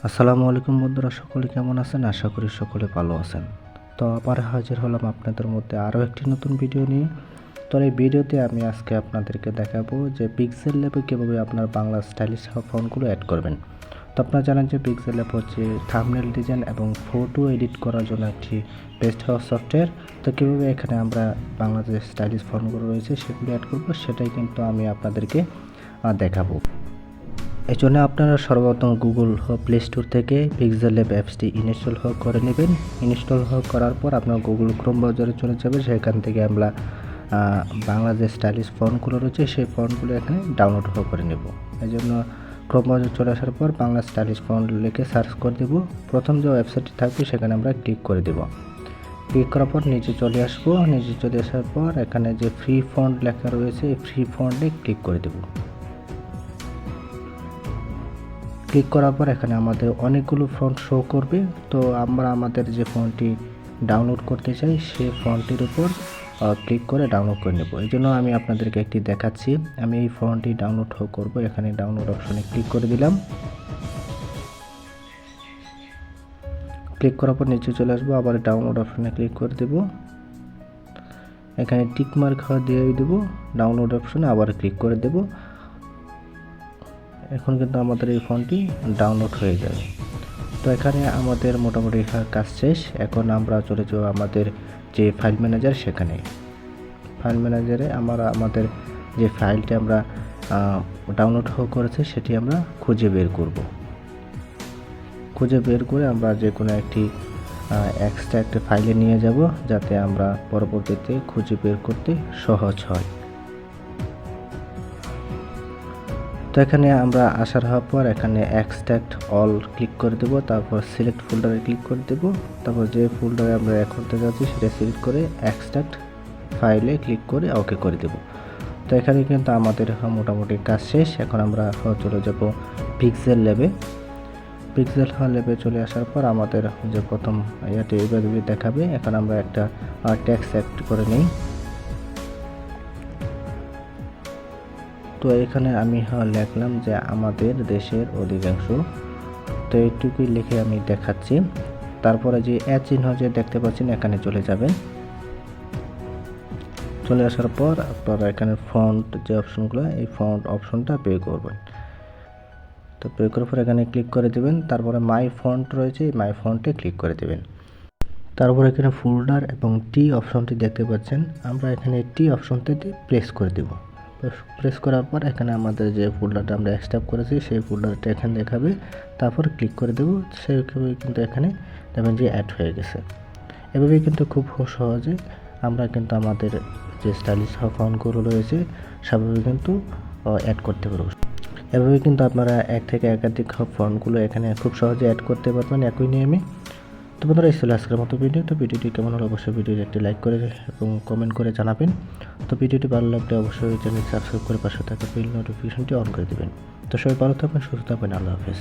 আসসালামু আলাইকুম বন্ধুরা, সকলে কেমন আছেন? আশা করি সকলে ভালো আছেন। তো আবার হাজির হলাম আপনাদের মধ্যে আরও একটি নতুন ভিডিও নিয়ে। তো এই ভিডিওতে আমি আজকে আপনাদেরকে দেখাবো যে পিক্সেল ল্যাবে কীভাবে আপনার বাংলা স্টাইলিশ ফন্টগুলো অ্যাড করবেন। তো আপনারা জানেন যে পিক্সেল ল্যাব হচ্ছে থাম্বনেল ডিজাইন এবং ফটো এডিট করার জন্য একটি বেস্ট হাউস সফটওয়্যার। তো কীভাবে এখানে আমরা বাংলা যে স্টাইলিশ ফন্টগুলো রয়েছে সেগুলো অ্যাড করবো সেটাই কিন্তু আমি আপনাদেরকে দেখাবো। এই জন্য আপনারা সর্বপ্রথম গুগল প্লে স্টোর থেকে পিক্সেল ল্যাব অ্যাপসটি ইনস্টল করে নেবেন। ইনস্টল করার পর আপনার গুগল ক্রোম ব্রাউজারে চলে যাবে। সেখান থেকে আমরা বাংলা যে স্টাইলিশ ফন্টগুলো রয়েছে সেই ফন্টগুলো এখানে ডাউনলোড করে নেব। এই জন্য ক্রোম ব্রাউজারে চলে আসার পর বাংলা স্টাইলিশ ফন্ট লিখে সার্চ করে দেব। প্রথম যে ওয়েবসাইটটি থাকবে সেখানে আমরা ক্লিক করে দেব। ক্লিক করার পর নিচে চলে আসবো। নিচে চলে আসার পর এখানে যে ফ্রি ফন্ট লেখা রয়েছে এই ফ্রি ফন্টে ক্লিক করে দেব। ক্লিক করার পর এখানে আমাদের অনেকগুলো ফন্ট শো করবে। তো আমরা আমাদের যে ফন্টটি ডাউনলোড করতে চাই সেই ফন্টটির উপর ক্লিক করে ডাউনলোড করে নেব। এই জন্য আমি আপনাদেরকে একটি দেখাচ্ছি। আমি এই ফন্টটি ডাউনলোড করব। এখানে ডাউনলোড অপশনে ক্লিক করে দিলাম। ক্লিক করার পর নিচে চলে আসবো, আবার ডাউনলোড অপশনে ক্লিক করে দেব। এখানে টিক মার্ক দিয়ে দেবো। ডাউনলোড অপশনে আবার ক্লিক করে দেব। এখন কিন্তু আমাদের এই ফন্টটি ডাউনলোড হয়ে যাবে। তো এখানে আমাদের মোটামুটি কাজ শেষ। এখন আমরা চলে যাব আমাদের যে ফাইল ম্যানেজার, সেখানে ফাইল ম্যানেজারে আমাদের যে ফাইলটি আমরা ডাউনলোড করেছি সেটি আমরা খুঁজে বের করব। খুঁজে বের করে আমরা যে কোনো একটি এক্সট্রা ফাইলে নিয়ে যাব, যাতে আমরা পরবর্তীতে খুঁজে বের করতে সহজ হয়। তো এখানে আমরা আসার হওয়ার পর এখানে এক্সট্রাক্ট অল ক্লিক করে দেব। তারপর সিলেক্ট ফোল্ডারে ক্লিক করে দেব। তারপর যে ফোল্ডারে আমরা অ্যাড করতে যাচ্ছি সেটা সিলেক্ট করে এক্সট্রাক্ট ফাইলে ক্লিক করে ওকে করে দেব। তো এখানে কিন্তু আমাদের মোটামুটি কাজ শেষ। এখন আমরা চলে যাব পিক্সেল ল্যাবে। পিক্সেল ল্যাবে চলে আসার পর আমাদের যে প্রথম ইয়াটি এইভাবে দেখাবে। এখন আমরা একটা টেক্সট অ্যাড করে নিই। তো এখানে আমি লিখলাম যে আমাদের দেশের অধিকাংশ। তো এইটুকুই লিখে আমি দেখাচ্ছি। তারপরে যে চিহ্ন যে দেখতে পাচ্ছেন এখানে চলে যাবেন। চলে আসার পর আপনারা এখানে ফন্ট যে অপশনগুলো, এই ফন্ট অপশনটা পে করবেন। তো পে করার পর এখানে ক্লিক করে দেবেন। তারপরে মাই ফন্ট রয়েছে, মাই ফন্টে ক্লিক করে দেবেন। তারপর এখানে ফোল্ডার এবং টি অপশনটি দেখতে পাচ্ছেন। আমরা এখানে টি অপশনটিতে প্রেস করে দেব। প্রেস করার পর এখানে আমাদের যে ফোল্ডারটা আমরা এক্সট্রাক্ট করেছি সেই ফোল্ডারটা এখানে দেখাবে। তারপর ক্লিক করে দেব। সেইভাবে কিন্তু এখানে দেখবেন যে অ্যাড হয়ে গেছে। এভাবেই কিন্তু খুব সহজে আমরা কিন্তু আমাদের যে স্টাইলিশ ফন্টগুলো রয়েছে সেভাবে কিন্তু অ্যাড করতে পারবো। এভাবে কিন্তু আপনারা এক থেকে একাধিক ফন্টগুলো এখানে খুব সহজে অ্যাড করতে পারবেন একই নিয়মে। তো বন্ধুরা, এই ছিল আজকের মতো ভিডিও। তো ভিডিওটি কেমন হলো অবশ্যই ভিডিওটি একটি লাইক করে এবং কমেন্ট করে জানাবেন। তো ভিডিওটি ভালো লাগলে অবশ্যই চ্যানেল সাবস্ক্রাইব করে পাশে থাকা বেল নোটিফিকেশনটি অন করে দেবেন। তো সবাই ভালো থাকবেন, সুস্থ থাকবেন। আল্লাহ হাফেজ।